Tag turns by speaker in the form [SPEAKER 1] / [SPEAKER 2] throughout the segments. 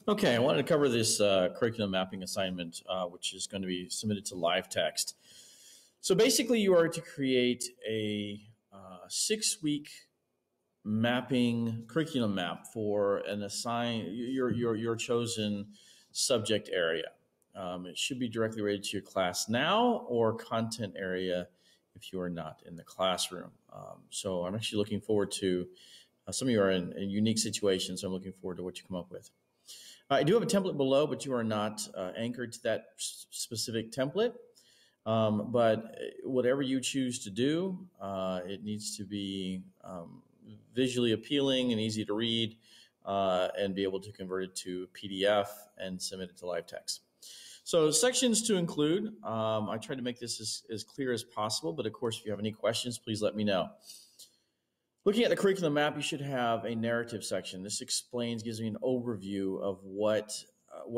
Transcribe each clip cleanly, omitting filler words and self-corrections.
[SPEAKER 1] Okay, I wanted to cover this curriculum mapping assignment, which is going to be submitted to live text. So basically, you are to create a 6-week mapping curriculum map for an your chosen subject area. It should be directly related to your class now or content area if you are not in the classroom. So I'm actually looking forward to some of you are in unique situations. So I'm looking forward to what you come up with. I do have a template below, but you are not anchored to that specific template. But whatever you choose to do, it needs to be visually appealing and easy to read, and be able to convert it to PDF and submit it to live text. So sections to include, I tried to make this as clear as possible, but of course, if you have any questions, please let me know. Looking at the curriculum map, you should have a narrative section. This gives me an overview of what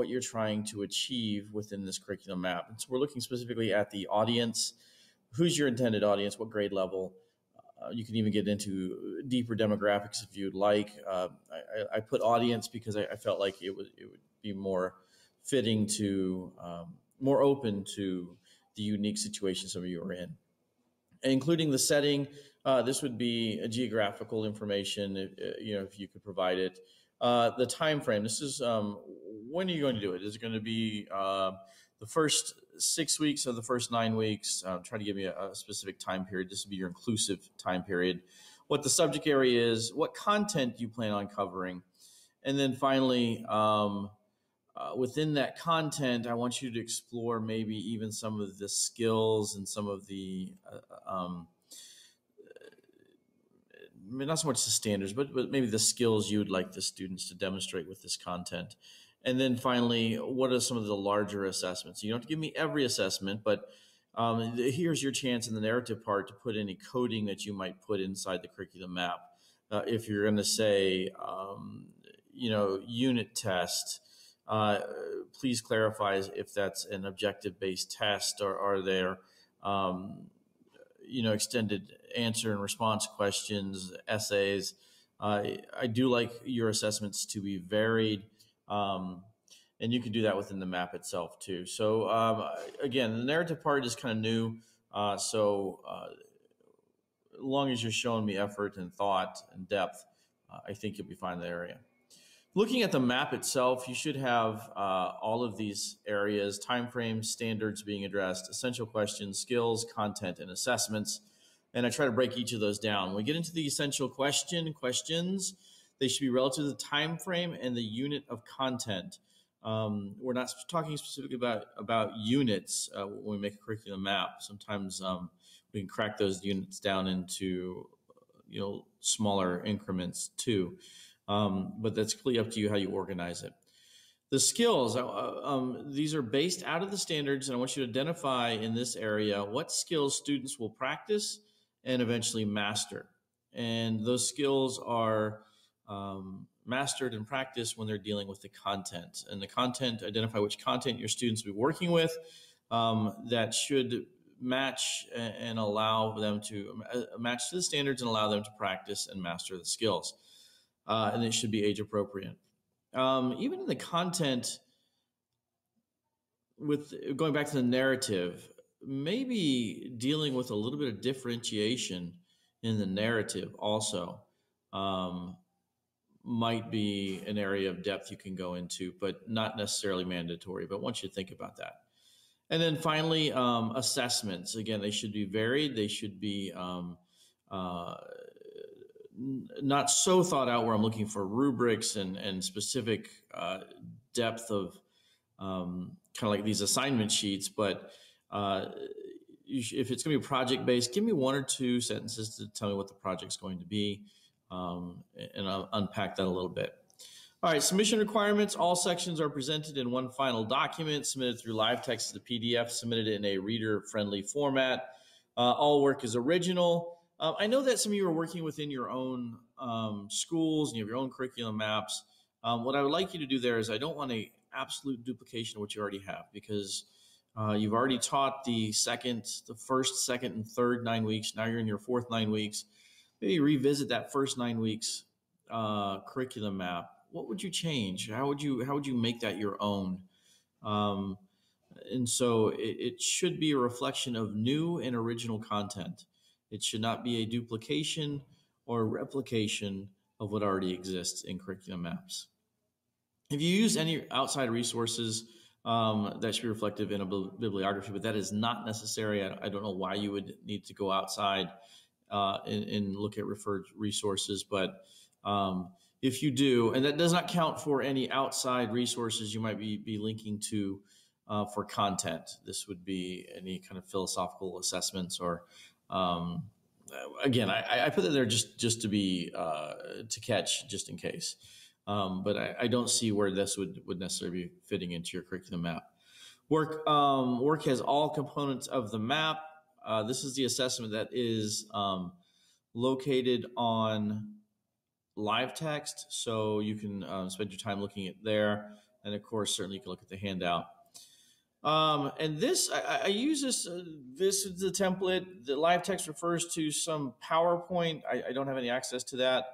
[SPEAKER 1] you're trying to achieve within this curriculum map. And so we're looking specifically at the audience. Who's your intended audience? What grade level? You can even get into deeper demographics if you'd like. I put audience because I felt like it would be more fitting to, more open to the unique situation some of you are in. Including the setting, this would be a geographical information, if you could provide it. The time frame, this is when are you going to do it? Is it going to be the first 6 weeks or the first 9 weeks? Try to give me a specific time period. This would be your inclusive time period. What the subject area is, what content you plan on covering. And then finally, within that content, I want you to explore maybe even some of the skills and some of the, not so much the standards, but maybe the skills you would like the students to demonstrate with this content. And then finally, what are some of the larger assessments? You don't have to give me every assessment, but here's your chance in the narrative part to put any coding that you might put inside the curriculum map. If you're going to say, unit test, please clarify if that's an objective-based test or are there, extended answer and response questions, essays. I do like your assessments to be varied, and you can do that within the map itself too. So again, the narrative part is kind of new, so as long as you're showing me effort and thought and depth, I think you'll be fine in that area. Looking at the map itself, you should have all of these areas: timeframes, standards being addressed, essential questions, skills, content, and assessments. And I try to break each of those down. When we get into the essential questions, they should be relative to the time frame and the unit of content. We're not talking specifically about units when we make a curriculum map. Sometimes we can crack those units down into smaller increments too. But that's clearly up to you how you organize it. The skills, these are based out of the standards, and I want you to identify in this area what skills students will practice and eventually master. And those skills are mastered and practiced when they're dealing with the content. And the content, identify which content your students will be working with that should match and allow them to match to the standards and allow them to practice and master the skills. And it should be age appropriate. Even in the content, with going back to the narrative, maybe dealing with a little bit of differentiation in the narrative also might be an area of depth you can go into, but not necessarily mandatory. But I want you to think about that. And then finally, assessments. Again, they should be varied. They should be not so thought out where I'm looking for rubrics and specific depth of kind of like these assignment sheets. But if it's going to be project based, give me 1 or 2 sentences to tell me what the project's going to be, and I'll unpack that a little bit. All right, submission requirements. All sections are presented in one final document, submitted through live text to the PDF, submitted in a reader-friendly format. All work is original. I know that some of you are working within your own schools and you have your own curriculum maps. What I would like you to do there is I don't want an absolute duplication of what you already have, because you've already taught the first, second, and third 9 weeks. Now you're in your fourth 9 weeks. Maybe revisit that first 9 weeks curriculum map what would you change? How would you make that your own? Um, and so it should be a reflection of new and original content. It should not be a duplication or a replication of what already exists in curriculum maps. If you use any outside resources, that should be reflective in a bibliography, but that is not necessary. I don't know why you would need to go outside and look at referred resources, but if you do, and that does not count for any outside resources you might be linking to for content. This would be any kind of philosophical assessments or again, I put that there just to be to catch just in case. But I don't see where this would necessarily be fitting into your curriculum map. Work has all components of the map. This is the assessment that is located on LiveText, so you can spend your time looking at there. And of course, certainly you can look at the handout. And this, I use this. This is the template. The LiveText refers to some PowerPoint. I don't have any access to that.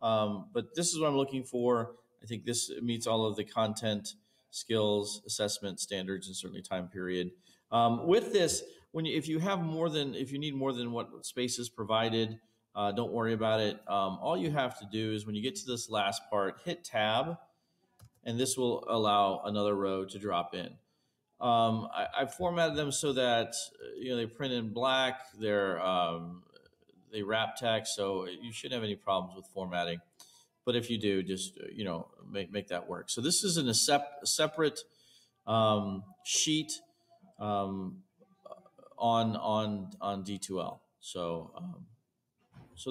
[SPEAKER 1] But this is what I'm looking for. I think this meets all of the content, skills, assessment standards, and certainly time period. With this, if you need more than what space is provided, don't worry about it. All you have to do is when you get to this last part, hit Tab, and this will allow another row to drop in. I formatted them so that they print in black. They wrap text, so you shouldn't have any problems with formatting. But if you do, just make that work. So this is in a separate sheet on D2L. So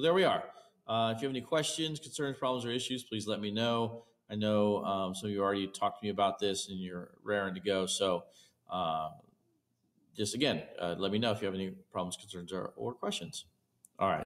[SPEAKER 1] there we are. If you have any questions, concerns, problems, or issues, please let me know. I know some of you already talked to me about this and you're raring to go. So just again, let me know if you have any problems, concerns, or questions. All right.